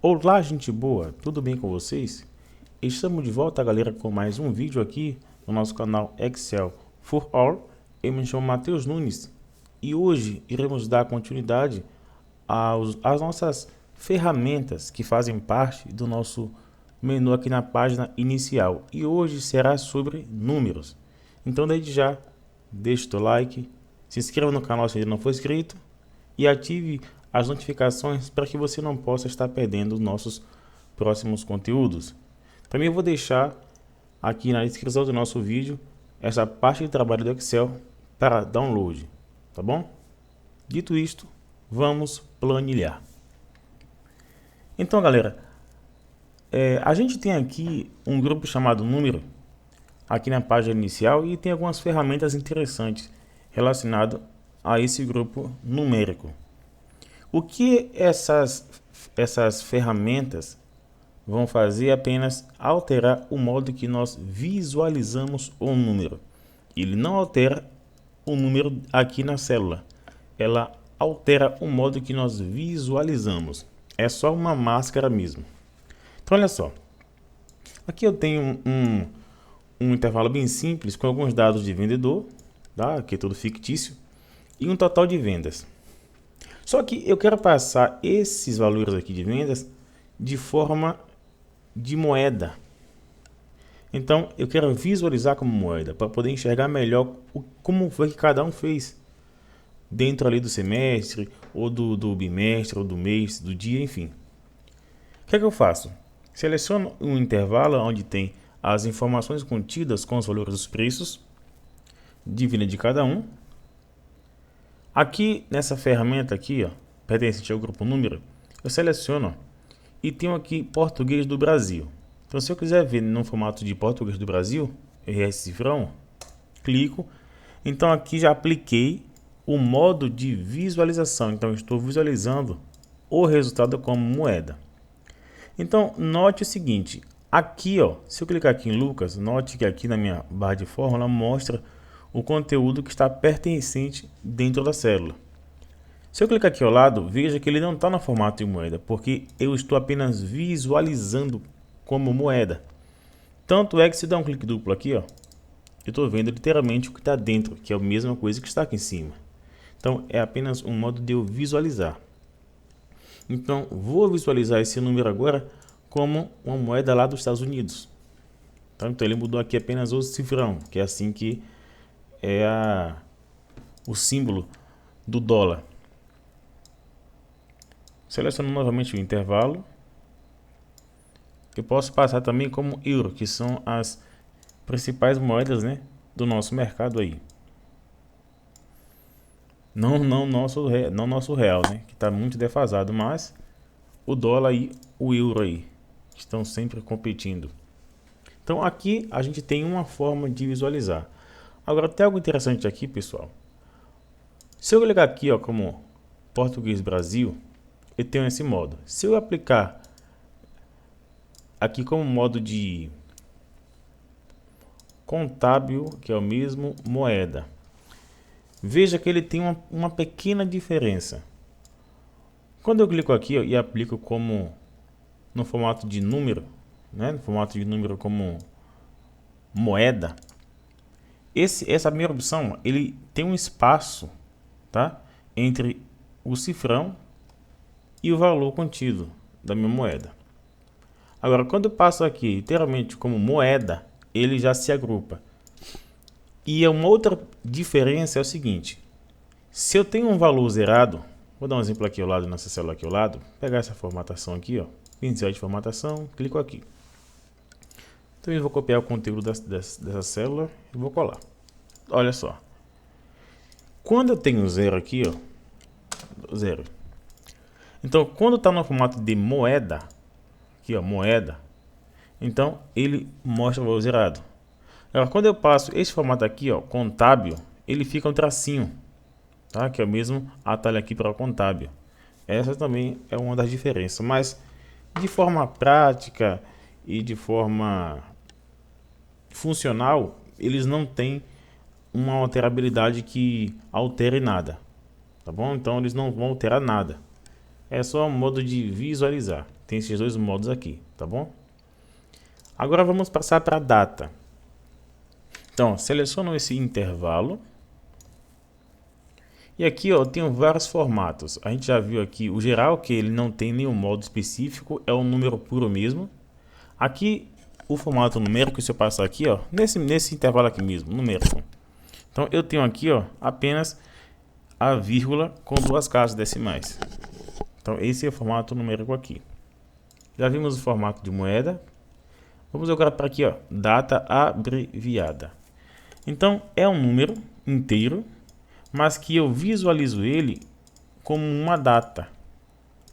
Olá, gente boa, tudo bem com vocês? Estamos de volta, galera, com mais um vídeo aqui no nosso canal Excel for All. Eu me chamo Matheus Nunes e hoje iremos dar continuidade às nossas ferramentas que fazem parte do nosso menu aqui na página inicial. E hoje será sobre números. Então, desde já, deixe o teu like, se inscreva no canal se ainda não for inscrito e ative as notificações para que você não possa estar perdendo os nossos próximos conteúdos. Também eu vou deixar aqui na descrição do nosso vídeo essa parte de trabalho do Excel para download, tá bom? Dito isto, vamos planilhar. Então, galera, a gente tem aqui um grupo chamado número aqui na página inicial e tem algumas ferramentas interessantes relacionadas a esse grupo numérico. O que essas ferramentas vão fazer é apenas alterar o modo que nós visualizamos o número. Ele não altera o número aqui na célula, ela altera o modo que nós visualizamos. É só uma máscara mesmo. Então olha só, aqui eu tenho um intervalo bem simples com alguns dados de vendedor, tá? Aqui é tudo fictício, e um total de vendas. Só que eu quero passar esses valores aqui de vendas de forma de moeda. Então eu quero visualizar como moeda para poder enxergar melhor como foi que cada um fez dentro ali do semestre, ou do bimestre, ou do mês, do dia, enfim. O que é que eu faço? Seleciono um intervalo onde tem as informações contidas com os valores dos preços, divido de cada um. Aqui nessa ferramenta aqui, ó, pertencente ao grupo número, eu seleciono, ó, e tenho aqui português do Brasil. Então se eu quiser ver no formato de português do Brasil, RS cifrão, clico. Então aqui já apliquei o modo de visualização. Então eu estou visualizando o resultado como moeda. Então note o seguinte, aqui ó, se eu clicar aqui em Lucas, note que aqui na minha barra de fórmula mostra o conteúdo que está pertencente dentro da célula. Se eu clicar aqui ao lado, veja que ele não está no formato de moeda, porque eu estou apenas visualizando como moeda. Tanto é que se eu dar um clique duplo aqui, ó, eu estou vendo literalmente o que está dentro, que é a mesma coisa que está aqui em cima. Então é apenas um modo de eu visualizar. Então vou visualizar esse número agora como uma moeda lá dos Estados Unidos. Então ele mudou aqui apenas o cifrão, que é assim que é o símbolo do dólar. Seleciono novamente o intervalo. Eu posso passar também como euro, que são as principais moedas, né, do nosso mercado aí. Não nosso real, né, que está muito defasado, mas o dólar e o euro aí estão sempre competindo. Então aqui a gente tem uma forma de visualizar. Agora tem algo interessante aqui, pessoal. Se eu clicar aqui, ó, como Português Brasil, eu tenho esse modo. Se eu aplicar aqui como modo de contábil, que é o mesmo moeda, veja que ele tem uma pequena diferença. Quando eu clico aqui, ó, e aplico como no formato de número, né, no formato de número como moeda, essa minha opção, ele tem um espaço, tá, entre o cifrão e o valor contido da minha moeda. Agora, quando eu passo aqui literalmente como moeda, ele já se agrupa. E uma outra diferença é o seguinte: se eu tenho um valor zerado, vou dar um exemplo aqui ao lado, nessa célula aqui ao lado, pegar essa formatação aqui, ó, pincel de formatação, clico aqui. Então eu vou copiar o conteúdo dessa célula e vou colar. Olha só. Quando eu tenho zero aqui, ó, zero. Então quando está no formato de moeda, aqui ó, moeda, então ele mostra o valor zerado. Agora quando eu passo esse formato aqui, ó, contábil, ele fica um tracinho, tá? Que é o mesmo atalho aqui para o contábil. Essa também é uma das diferenças, mas de forma prática e de forma funcional, eles não têm uma alterabilidade que altere nada, tá bom? Então eles não vão alterar nada. é só um modo de visualizar. Tem esses dois modos aqui, tá bom? Agora vamos passar para a data. Então, seleciono esse intervalo. E aqui, ó, eu tenho vários formatos. A gente já viu aqui o geral, que ele não tem nenhum modo específico, é um número puro mesmo. Aqui, o formato numérico, se eu passar aqui, ó, nesse intervalo aqui mesmo, numérico. Então, eu tenho aqui, ó, apenas a vírgula com duas casas decimais. Então, esse é o formato numérico aqui. Já vimos o formato de moeda. Vamos agora para aqui, ó, data abreviada. Então, é um número inteiro, mas que eu visualizo ele como uma data,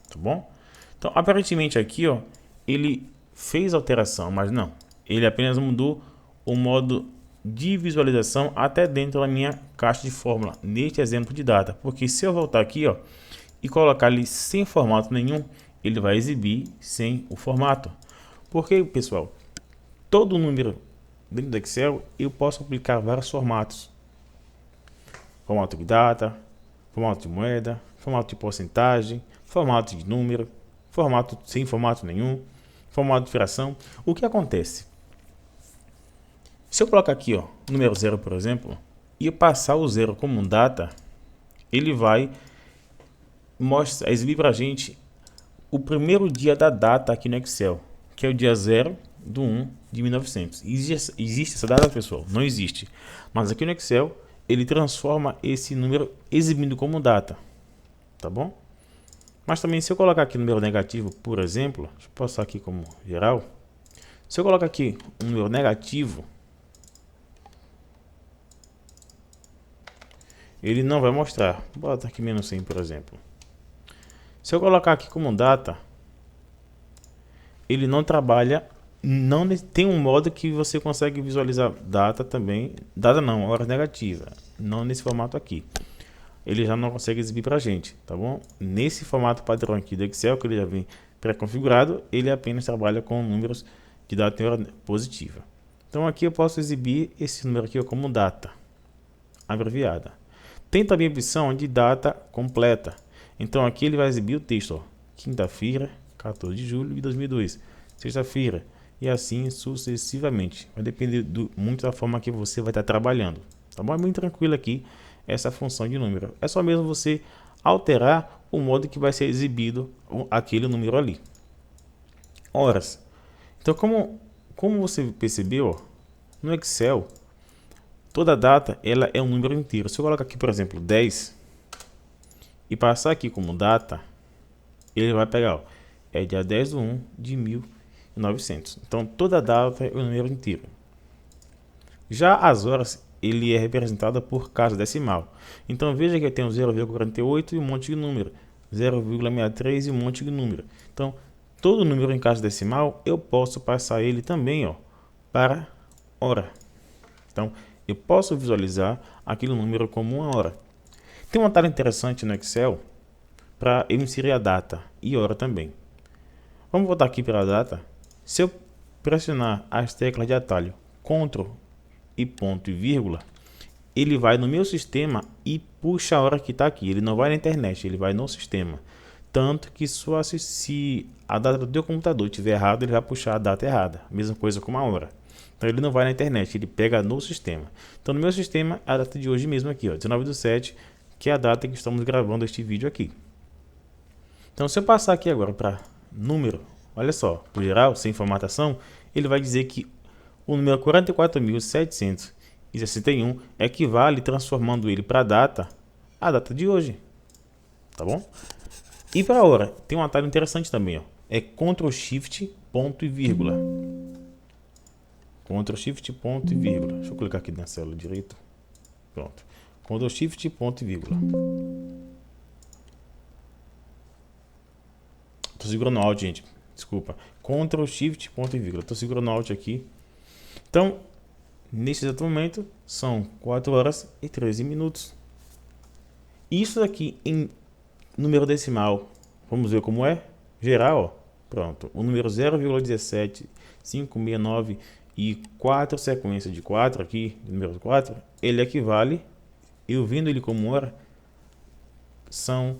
tá bom? Então, aparentemente aqui, ó, ele fez alteração, mas não. Ele apenas mudou o modo de visualização até dentro da minha caixa de fórmula, neste exemplo de data. Porque se eu voltar aqui, ó, e colocar ele sem formato nenhum, ele vai exibir sem o formato. Porque, pessoal, todo número dentro do Excel eu posso aplicar vários formatos. Formato de data, formato de moeda, formato de porcentagem, formato de número, formato sem formato nenhum, formato de fração. O que acontece? Se eu colocar aqui, ó, número 0, por exemplo, e eu passar o 0 como um data, ele vai exibir para a gente o primeiro dia da data aqui no Excel, que é o dia 0/1/1900. Existe essa data, pessoal? Não existe. Mas aqui no Excel, ele transforma esse número exibindo como data, tá bom? Mas também, se eu colocar aqui número negativo, por exemplo, deixa eu passar aqui como geral. Se eu colocar aqui um número negativo, ele não vai mostrar. Bota aqui menos 100, por exemplo. Se eu colocar aqui como data, ele não trabalha, não tem um modo que você consegue visualizar data também, data não, hora negativa, não nesse formato aqui. Ele já não consegue exibir pra gente, tá bom? Nesse formato padrão aqui do Excel, que ele já vem pré-configurado, ele apenas trabalha com números de data e hora positiva. Então aqui eu posso exibir esse número aqui como data abreviada. Tem também a opção de data completa. Então aqui ele vai exibir o texto, ó, quinta-feira, 14 de julho de 2002, sexta-feira, e assim sucessivamente. Vai depender muito da forma que você vai estar trabalhando, tá bom? É muito tranquilo aqui essa função de número. É só mesmo você alterar o modo que vai ser exibido aquele número ali. Horas. Então, como você percebeu, ó, no Excel, toda data ela é um número inteiro. Se eu colocar aqui, por exemplo, 10 e passar aqui como data, ele vai pegar, ó, é dia 10/1/1900. Então, toda data é um número inteiro. Já as horas, ele é representado por casa decimal. Então, veja que eu tenho 0,48 e um monte de número, 0,63 e um monte de número. Então, todo número em casa decimal, eu posso passar ele também, ó, para hora. Então, eu posso visualizar aquele número como uma hora. Tem um atalho interessante no Excel para eu inserir a data e hora também. Vamos voltar aqui para a data. Se eu pressionar as teclas de atalho Ctrl e ponto e vírgula, ele vai no meu sistema e puxa a hora que está aqui. Ele não vai na internet, ele vai no sistema. Tanto que só se a data do teu computador estiver errada, ele vai puxar a data errada. Mesma coisa com a hora. Então ele não vai na internet, ele pega no sistema. Então no meu sistema, a data de hoje mesmo aqui, ó, 19/7, que é a data que estamos gravando este vídeo aqui. Então se eu passar aqui agora para número, olha só, por geral, sem formatação, ele vai dizer que o número 44.761 equivale, transformando ele para a data de hoje, tá bom? E para a hora, tem um atalho interessante também, ó, é Ctrl Shift ponto e vírgula. Ctrl Shift ponto e vírgula. Deixa eu clicar aqui na célula direita. Pronto. Ctrl Shift ponto e vírgula. Tô segurando o Alt, gente. Desculpa. Ctrl Shift ponto e vírgula. Tô segurando o Alt aqui. Então, nesse exato momento, são 4 horas e 13 minutos. Isso daqui em número decimal, vamos ver como é? Geral, ó. Pronto. O número 0,17569 e 4 sequências de 4 aqui, número 4, ele equivale, eu vendo ele como hora, são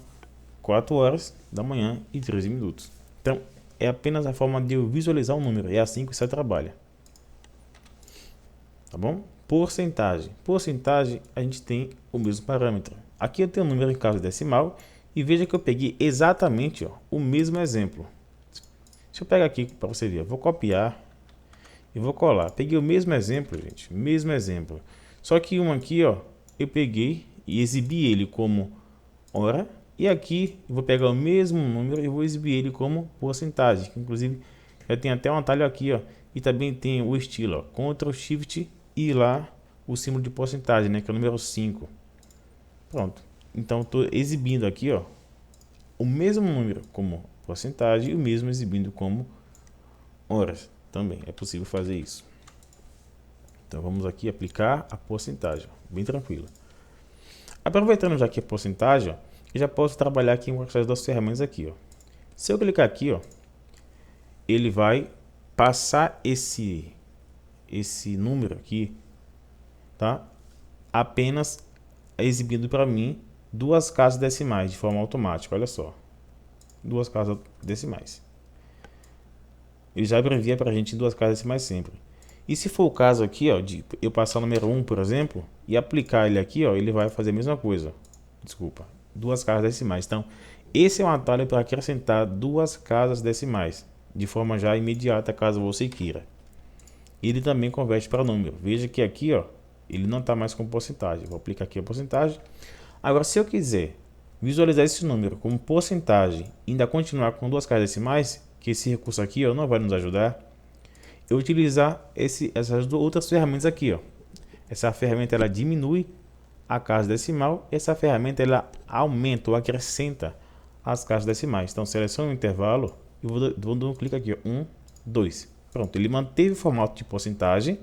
4 horas da manhã e 13 minutos. Então, é apenas a forma de eu visualizar o número. É assim que você trabalha. Tá bom? Porcentagem. Porcentagem, a gente tem o mesmo parâmetro. Aqui eu tenho um número em casa decimal e veja que eu peguei exatamente o mesmo exemplo. Deixa eu pegar aqui para você ver. Eu vou copiar e vou colar. Peguei o mesmo exemplo, gente. Mesmo exemplo. Só que um aqui, eu peguei e exibi ele como hora. E aqui eu vou pegar o mesmo número e vou exibir ele como porcentagem. Inclusive, já tem até um atalho aqui, e também tem o estilo, Ctrl Shift e lá o símbolo de porcentagem, né, que é o número 5. Pronto. Então, estou exibindo aqui, o mesmo número como porcentagem e o mesmo exibindo como horas. Também é possível fazer isso. Então, vamos aqui aplicar a porcentagem, bem tranquilo. Aproveitando já que a porcentagem, eu já posso trabalhar aqui com essas duas ferramentas aqui, Se eu clicar aqui, ele vai passar esse número aqui, tá? Apenas exibindo para mim duas casas decimais de forma automática. Olha só, duas casas decimais. Ele já abrevia para a gente em duas casas decimais sempre. E se for o caso aqui, de eu passar o número 1, por exemplo, e aplicar ele aqui, ele vai fazer a mesma coisa. Desculpa, duas casas decimais. Então, esse é um atalho para acrescentar duas casas decimais, de forma já imediata, caso você queira. Ele também converte para número. Veja que aqui, ele não está mais com porcentagem. Vou aplicar aqui a porcentagem. Agora, se eu quiser visualizar esse número como porcentagem e ainda continuar com duas casas decimais, que esse recurso aqui não vai nos ajudar, eu utilizar essas outras ferramentas aqui. Essa ferramenta ela diminui a casa decimal, essa ferramenta ela aumenta ou acrescenta as casas decimais. Então, seleciono o intervalo e vou dar um clique aqui, 1, 2. Pronto, ele manteve o formato de porcentagem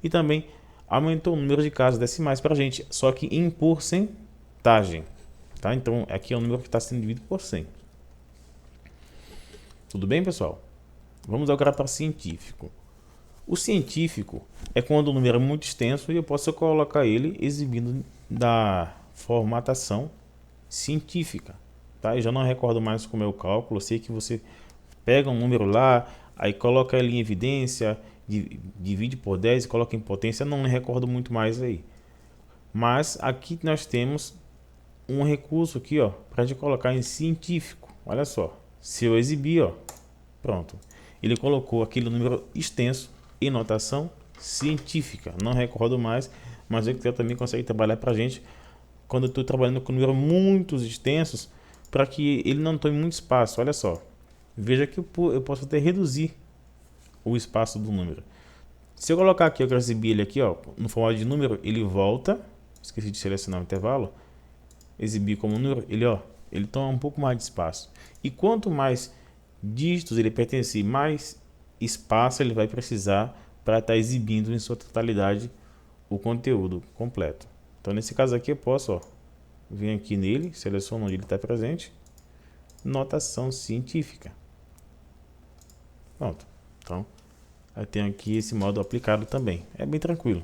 e também aumentou o número de casas decimais para a gente, só que em porcentagem. Tá? Então, aqui é o número que está sendo dividido por 100. Tudo bem, pessoal? Vamos agora para científico. O científico é quando o número é muito extenso e eu posso colocar ele exibindo da formatação científica. Tá? Eu já não recordo mais como é o cálculo. Eu sei que você pega um número lá, aí coloca ele em evidência, divide por 10 e coloca em potência. Não me recordo muito mais aí. Mas aqui nós temos um recurso aqui, para a gente colocar em científico. Olha só, se eu exibir, pronto. Ele colocou aquele número extenso em notação científica. Não recordo mais, mas o Excel também consegue trabalhar para a gente quando eu estou trabalhando com números muito extensos, para que ele não tome muito espaço. Olha só, veja que eu posso até reduzir o espaço do número. Se eu colocar aqui, eu quero exibir ele aqui, no formato de número, ele volta. Esqueci de selecionar o intervalo. Exibir como número, ele toma um pouco mais de espaço. E quanto mais dígitos ele pertencer, mais espaço ele vai precisar para estar exibindo em sua totalidade o conteúdo completo. Então, nesse caso aqui, eu posso vir aqui nele, seleciono onde ele está presente, notação científica. Pronto. Então, eu tenho aqui esse modo aplicado também. É bem tranquilo.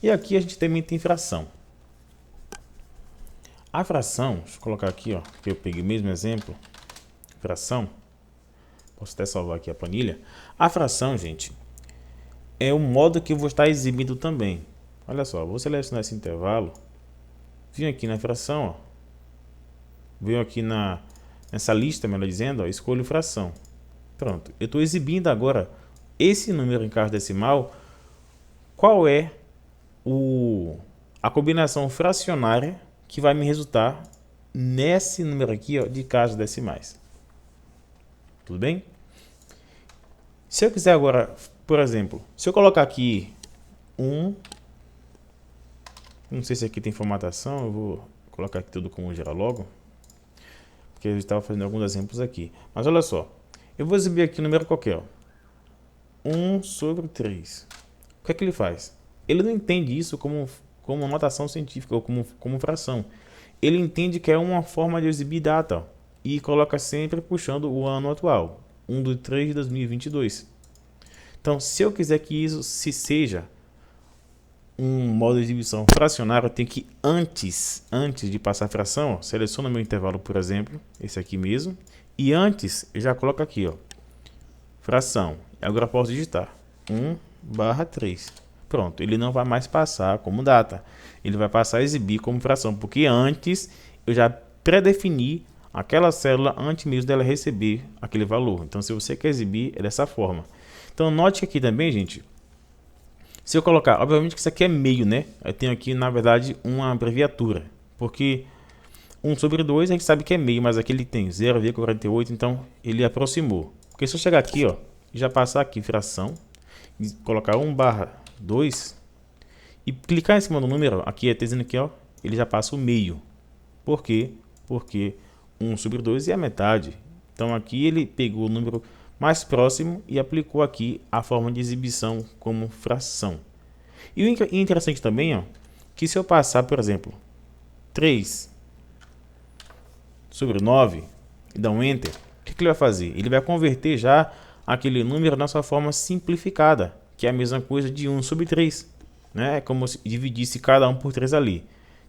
E aqui a gente também tem fração. A fração, deixa eu colocar aqui, que eu peguei o mesmo exemplo, fração. Posso até salvar aqui a planilha. A fração, gente, é o modo que eu vou estar exibindo também. Olha só, vou selecionar esse intervalo, vim aqui na fração, venho aqui nessa lista, melhor dizendo, escolho fração. Pronto, eu estou exibindo agora esse número em casa decimal. Qual é a combinação fracionária que vai me resultar nesse número aqui de casas decimais? Tudo bem? Se eu quiser agora, por exemplo, se eu colocar aqui não sei se aqui tem formatação, eu vou colocar aqui tudo como geral logo, porque eu estava fazendo alguns exemplos aqui. Mas olha só, eu vou exibir aqui um número qualquer, 1/3. O que é que ele faz? Ele não entende isso como notação científica ou como fração. Ele entende que é uma forma de exibir data e coloca sempre puxando o ano atual, 1/3 de 2022. Então, se eu quiser que isso seja um modo de exibição fracionário, eu tenho que antes de passar a fração, ó, seleciono meu intervalo, por exemplo, esse aqui mesmo, e antes eu já coloco aqui, ó, fração. Agora eu posso digitar 1/3. Pronto, ele não vai mais passar como data, ele vai passar a exibir como fração, porque antes eu já predefini aquela célula antes mesmo dela receber aquele valor. Então, se você quer exibir, é dessa forma. Então, note que aqui também, gente, se eu colocar, obviamente que isso aqui é meio, né? Eu tenho aqui, na verdade, uma abreviatura, porque 1/2 a gente sabe que é meio, mas aqui ele tem 0,48, então ele aproximou. Porque se eu chegar aqui, ó, e já passar aqui fração, e colocar 1/2 e clicar em cima do número, aqui é dizendo aqui, ó, ele já passa o meio. Por quê? Porque 1/2 é a metade. Então aqui ele pegou o número mais próximo e aplicou aqui a forma de exibição como fração. E o interessante também, ó, que se eu passar, por exemplo, 3/9 e dar um Enter, o que ele vai fazer? Ele vai converter já aquele número na sua forma simplificada, que é a mesma coisa de 1/3. Né? É como se dividisse cada 1 por 3 ali.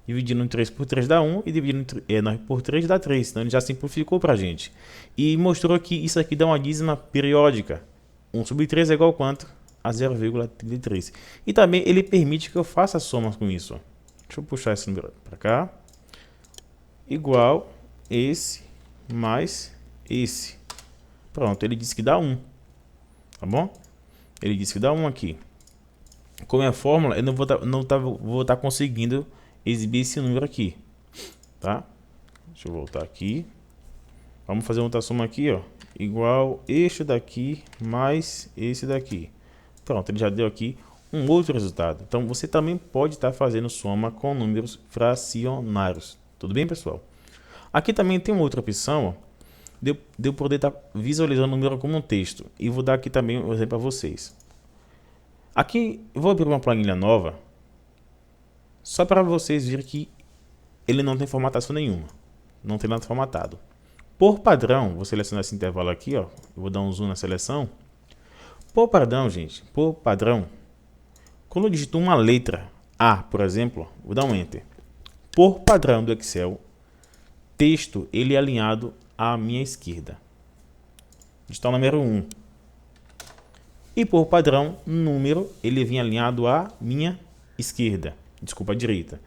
Dividindo 3 por 3 dá 1 e dividindo 9 por 3 dá 3. Então ele já simplificou para a gente. E mostrou que isso aqui dá uma dízima periódica. 1/3 é igual a quanto? A 0,33. E também ele permite que eu faça somas com isso. Ó. Deixa eu puxar esse número para cá. Igual esse mais esse. Pronto, ele disse que dá 1. Tá bom? Ele disse que dá 1 aqui. Como é a fórmula, eu não vou estar conseguindo exibir esse número aqui, tá? Deixa eu voltar aqui. Vamos fazer outra soma aqui, ó, igual este daqui mais esse daqui. Pronto, ele já deu aqui um outro resultado. Então você também pode estar fazendo soma com números fracionários. Tudo bem, pessoal? Aqui também tem uma outra opção, ó, de eu poder estar visualizando o número como um texto. E vou dar aqui também um exemplo para vocês. Aqui eu vou abrir uma planilha nova, só para vocês verem que ele não tem formatação nenhuma. Não tem nada formatado. Por padrão, vou selecionar esse intervalo aqui, ó. Eu vou dar um zoom na seleção. Por padrão, gente, por padrão, quando eu digito uma letra A, por exemplo, vou dar um Enter. Por padrão do Excel, texto, ele é alinhado à minha esquerda. Digital número 1. E por padrão, número, ele vem alinhado à minha esquerda. Desculpa, à direita.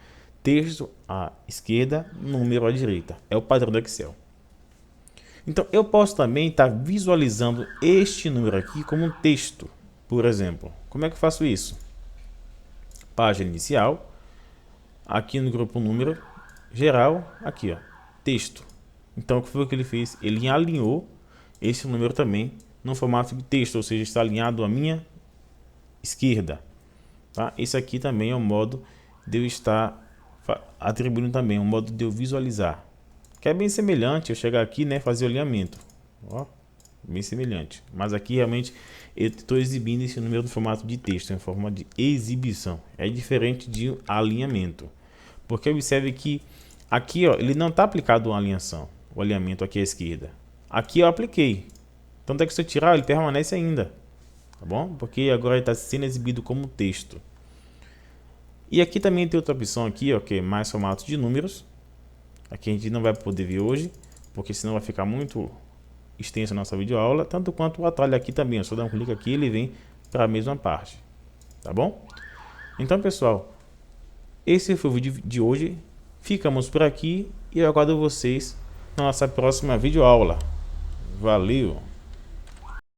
Texto à esquerda, número à direita. É o padrão do Excel. Então, eu posso também estar visualizando este número aqui como um texto. Por exemplo, como é que eu faço isso? Página inicial. Aqui no grupo número geral, aqui, ó, texto. Então, o que foi que ele fez? Ele alinhou esse número também no formato de texto, ou seja, está alinhado à minha esquerda. Tá? Esse aqui também é um modo de eu estar atribuindo também, um modo de eu visualizar. Que é bem semelhante, eu chegar aqui, né, fazer o alinhamento. Ó, bem semelhante. Mas aqui realmente eu estou exibindo esse número no formato de texto, em forma de exibição. É diferente de alinhamento. Porque observe que aqui, ó, ele não está aplicado uma alinhação, o alinhamento aqui à esquerda. Aqui eu apliquei. Tanto é que se eu tirar, ele permanece ainda. Tá bom? Porque agora ele está sendo exibido como texto. E aqui também tem outra opção aqui, ó, que é mais formato de números. Aqui a gente não vai poder ver hoje, porque senão vai ficar muito extensa a nossa videoaula. Tanto quanto o atalho aqui também. Só dar um clique aqui, ele vem para a mesma parte. Tá bom? Então, pessoal, esse foi o vídeo de hoje. Ficamos por aqui e eu aguardo vocês na nossa próxima videoaula. Valeu!